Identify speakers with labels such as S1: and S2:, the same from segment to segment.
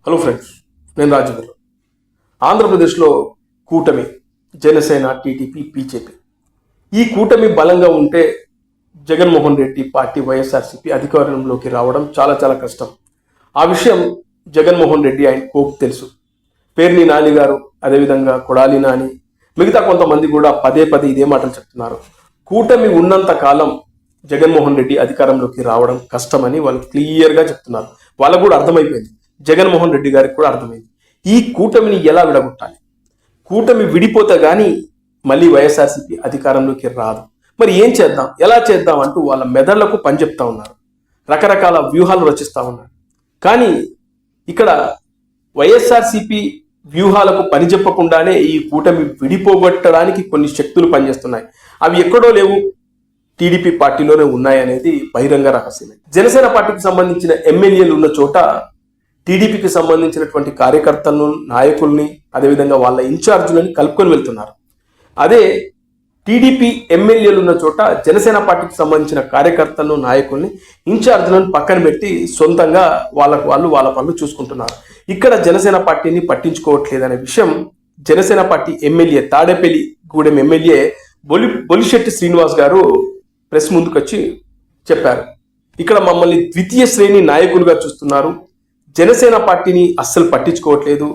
S1: Hello friends, నేను రాజేంద్ర. ఆంధ్రప్రదేశ్లో కూటమి జనసేన, టీడీపీ, బీజేపీ ఈ కూటమి బలంగా ఉంటే జగన్మోహన్ రెడ్డి పార్టీ వైఎస్ఆర్సీపీ అధికారంలోకి రావడం చాలా చాలా కష్టం. ఆ విషయం జగన్మోహన్ రెడ్డి ఆయన కోపు తెలుసు. పేర్ని నాని గారు, అదేవిధంగా కొడాలి నాని, మిగతా కొంతమంది కూడా పదే పదే ఇదే మాటలు చెప్తున్నారు. కూటమి ఉన్నంత కాలం జగన్మోహన్ రెడ్డి అధికారంలోకి రావడం కష్టమని వాళ్ళు క్లియర్గా చెప్తున్నారు. వాళ్ళకు కూడా అర్థమైపోయింది, జగన్మోహన్ రెడ్డి గారికి కూడా అర్థమైంది. ఈ కూటమిని ఎలా విడగొట్టాలి, కూటమి విడిపోతే కానీ మళ్ళీ వైఎస్ఆర్సీపీ అధికారంలోకి రాదు. మరి ఏం చేద్దాం, ఎలా చేద్దాం అంటూ వాళ్ళ మెదళ్లకు పని చెప్తా ఉన్నారు. రకరకాల వ్యూహాలు రచిస్తూ ఉన్నారు. కానీ ఇక్కడ వైఎస్ఆర్సీపీ వ్యూహాలకు పని చెప్పకుండానే ఈ కూటమి విడిపోగొట్టడానికి కొన్ని శక్తులు పనిచేస్తున్నాయి. అవి ఎక్కడో లేవు, టీడీపీ పార్టీలోనే ఉన్నాయనేది బహిరంగ రహస్యమే. జనసేన పార్టీకి సంబంధించిన ఎమ్మెల్యేలు ఉన్న చోట టీడీపీకి సంబంధించినటువంటి కార్యకర్తలను, నాయకుల్ని, అదేవిధంగా వాళ్ళ ఇన్ఛార్జీలను కలుపుకొని వెళ్తున్నారు. అదే టీడీపీ ఎమ్మెల్యేలు ఉన్న చోట జనసేన పార్టీకి సంబంధించిన కార్యకర్తలను, నాయకుల్ని, ఇన్ఛార్జీలను పక్కన పెట్టి సొంతంగా వాళ్ళ పనులు చూసుకుంటున్నారు. ఇక్కడ జనసేన పార్టీని పట్టించుకోవట్లేదనే విషయం Janasena party MLA, Tadepalligudem MLA Bolisetti Srinivas గారు ప్రెస్ ముందుకు వచ్చి చెప్పారు. ఇక్కడ మమ్మల్ని ద్వితీయ శ్రేణి నాయకులుగా చూస్తున్నారు, జనసేన పార్టీని అస్సలు పట్టించుకోవట్లేదు.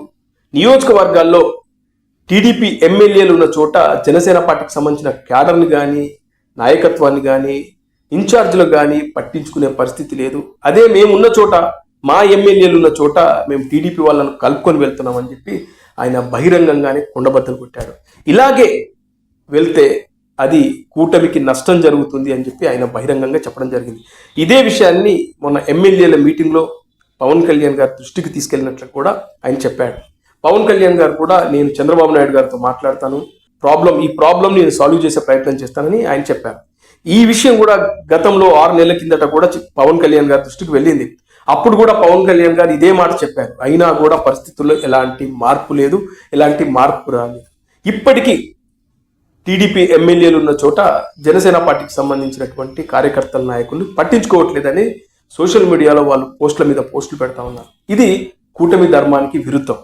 S1: నియోజకవర్గాల్లో టీడీపీ ఎమ్మెల్యేలు ఉన్న చోట జనసేన పార్టీకి సంబంధించిన క్యాడర్ని కానీ, నాయకత్వాన్ని కానీ, ఇన్ఛార్జీలకు కానీ పట్టించుకునే పరిస్థితి లేదు. అదే మేమున్న చోట, మా ఎమ్మెల్యేలు ఉన్న చోట మేము టీడీపీ వాళ్ళను కలుపుకొని వెళ్తున్నామని చెప్పి ఆయన బహిరంగంగానే కుండబద్దలు కొట్టాడు. ఇలాగే వెళ్తే అది కూటమికి నష్టం జరుగుతుంది అని చెప్పి ఆయన బహిరంగంగా చెప్పడం జరిగింది. ఇదే విషయాన్ని మొన్న ఎమ్మెల్యేల మీటింగ్లో పవన్ కళ్యాణ్ గారి దృష్టికి తీసుకెళ్ళినట్లు కూడా ఆయన చెప్పాడు. పవన్ కళ్యాణ్ గారు కూడా నేను చంద్రబాబు నాయుడు గారితో మాట్లాడతాను, ఈ ప్రాబ్లం నేను సాల్వ్ చేసే ప్రయత్నం చేస్తానని ఆయన చెప్పారు. ఈ విషయం కూడా గతంలో 6 నెలల కిందట కూడా పవన్ కళ్యాణ్ గారి దృష్టికి వెళ్ళింది. అప్పుడు కూడా పవన్ కళ్యాణ్ గారు ఇదే మాట చెప్పారు. అయినా కూడా పరిస్థితుల్లో ఎలాంటి మార్పు లేదు, ఎలాంటి మార్పు రాలేదు. ఇప్పటికీ టీడీపీ ఎమ్మెల్యేలు ఉన్న చోట జనసేన పార్టీకి సంబంధించినటువంటి కార్యకర్తల, నాయకులు పట్టించుకోవట్లేదని సోషల్ మీడియాలో వాళ్ళు పోస్టుల మీద పోస్టులు పెడతా ఉన్నారు. ఇది కూటమి ధర్మానికి విరుద్ధం.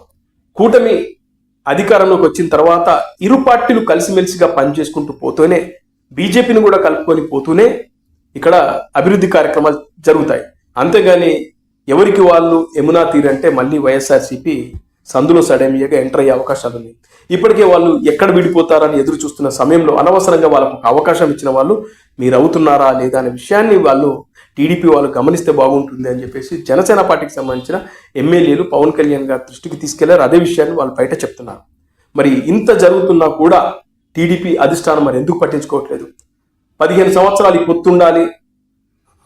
S1: కూటమి అధికారంలోకి వచ్చిన తర్వాత ఇరు పార్టీలు కలిసిమెలిసిగా పనిచేసుకుంటూ పోతూనే, బీజేపీని కూడా కలుపుకొని పోతూనే ఇక్కడ అభివృద్ధి కార్యక్రమాలు జరుగుతాయి. అంతేగాని ఎవరికి వాళ్ళు యమునా తీరంటే మళ్ళీ వైఎస్ఆర్సీపీ సందులో సడమియాగా ఎంటర్ అయ్యే అవకాశాలు ఉన్నాయి. ఇప్పటికే వాళ్ళు ఎక్కడ విడిపోతారని ఎదురు చూస్తున్న సమయంలో అనవసరంగా వాళ్ళకు ఒక అవకాశం ఇచ్చిన వాళ్ళు మీరు అవుతున్నారా లేదా అనే విషయాన్ని వాళ్ళు టీడీపీ వాళ్ళు గమనిస్తే బాగుంటుంది అని చెప్పేసి జనసేన పార్టీకి సంబంధించిన ఎమ్మెల్యేలు పవన్ కళ్యాణ్ గారి దృష్టికి తీసుకెళ్లారు. అదే విషయాన్ని వాళ్ళు బయట చెప్తున్నారు. మరి ఇంత జరుగుతున్నా కూడా టీడీపీ అధిష్టానం మరి ఎందుకు పట్టించుకోవట్లేదు? 15 సంవత్సరాలు పొత్తుండాలి,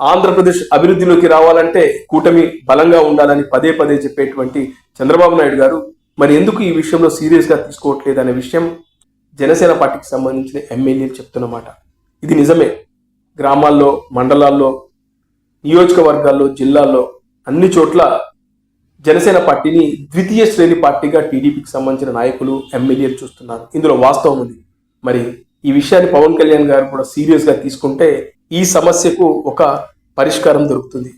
S1: ఆంధ్రప్రదేశ్ అభివృద్ధిలోకి రావాలంటే కూటమి బలంగా ఉండాలని పదే పదే చెప్పేటువంటి చంద్రబాబు నాయుడు గారు మరి ఎందుకు ఈ విషయంలో సీరియస్గా తీసుకోవట్లేదు అనే విషయం జనసేన పార్టీకి సంబంధించిన ఎమ్మెల్యేలు చెప్తున్నమాట. ఇది నిజమే. గ్రామాల్లో, మండలాల్లో, నియోజకవర్గాల్లో, జిల్లాల్లో అన్ని చోట్ల జనసేన పార్టీని ద్వితీయ శ్రేణి పార్టీగా టీడీపీకి సంబంధించిన నాయకులు, ఎమ్మెల్యేలు చూస్తున్నారు. ఇందులో వాస్తవం ఉంది. మరి ఈ విషయాన్ని పవన్ కళ్యాణ్ గారు కూడా సీరియస్గా తీసుకుంటే ఈ సమస్యకు ఒక పరిష్కారం దొరుకుతుంది.